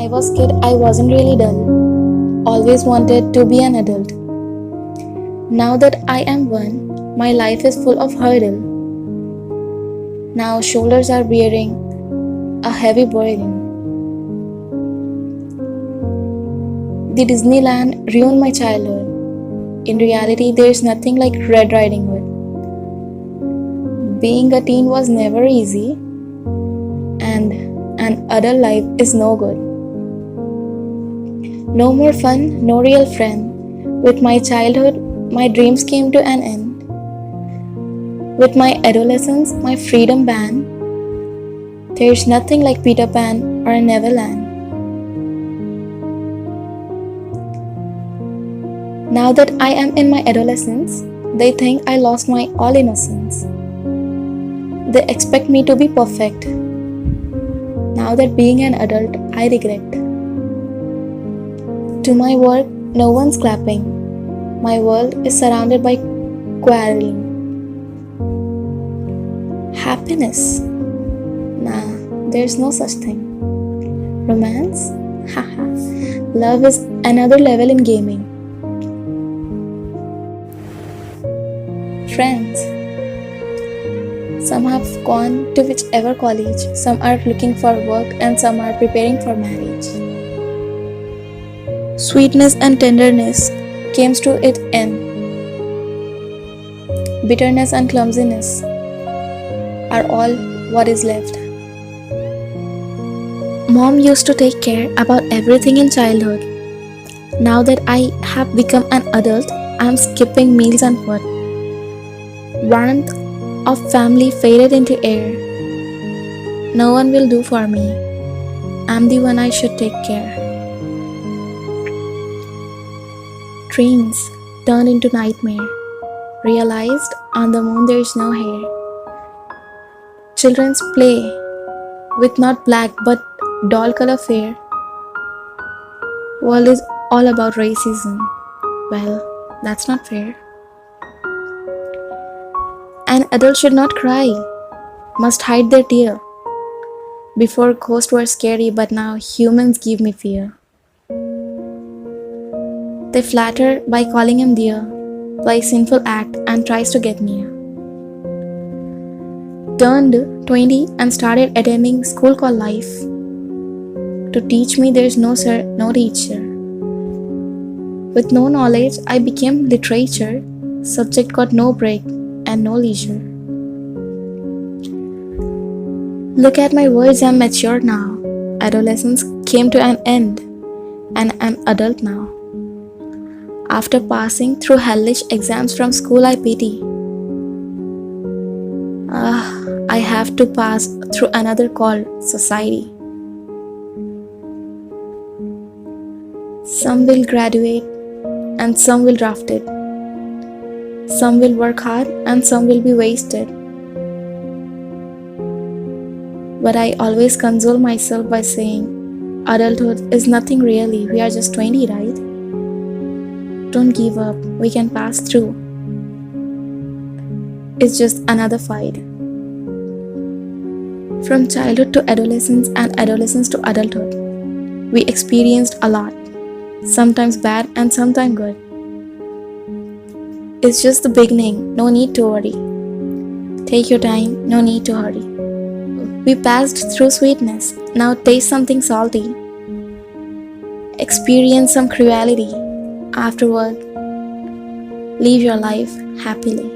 I was kid, I wasn't really dull. Always wanted to be an adult. Now that I am one, my life is full of hurdle. Now shoulders are bearing a heavy burden. The Disneyland ruined my childhood. In reality, there is nothing like Red Riding Hood. Being a teen was never easy, and an adult life is no good. No more fun, no real friend. With my childhood, my dreams came to an end. With my adolescence, my freedom began. There's nothing like Peter Pan or Neverland. Now that I am in my adolescence, they think I lost my all innocence. They expect me to be perfect. Now that being an adult, I regret. To my work, no one's clapping. My world is surrounded by quarreling. Happiness? Nah, there's no such thing. Romance? Haha. Love is another level in gaming. Friends. Some have gone to whichever college, some are looking for work, and some are preparing for marriage. Sweetness and tenderness came to its end. Bitterness and clumsiness are all what is left. Mom used to take care about everything in childhood. Now that I have become an adult, I am skipping meals and food. Warmth of family faded into air. No one will do for me. I'm the one I should take care. Dreams turned into nightmare. Realized on the moon there is no hair. Children's play with not black but doll color fair. World is all about racism. Well, that's not fair. An adult should not cry, must hide their tear. Before ghosts were scary, but now humans give me fear. They flatter by calling him dear, by sinful act and tries to get near. Turned 20 and started attending school called life. To teach me there's no sir, no teacher. With no knowledge, I became literature. Subject got no break and no leisure. Look at my words, I'm mature now. Adolescence came to an end, and I'm adult now. After passing through hellish exams from school, I pity. I have to pass through another called society. Some will graduate and some will draft it. Some will work hard and some will be wasted. But I always console myself by saying, adulthood is nothing really, we are just 20, right? Don't give up, we can pass through. It's just another fight. From childhood to adolescence and adolescence to adulthood, we experienced a lot, sometimes bad and sometimes good. It's just the beginning, no need to worry. Take your time, no need to hurry. We passed through sweetness, now taste something salty. Experience some cruelty. Afterward, live your life happily.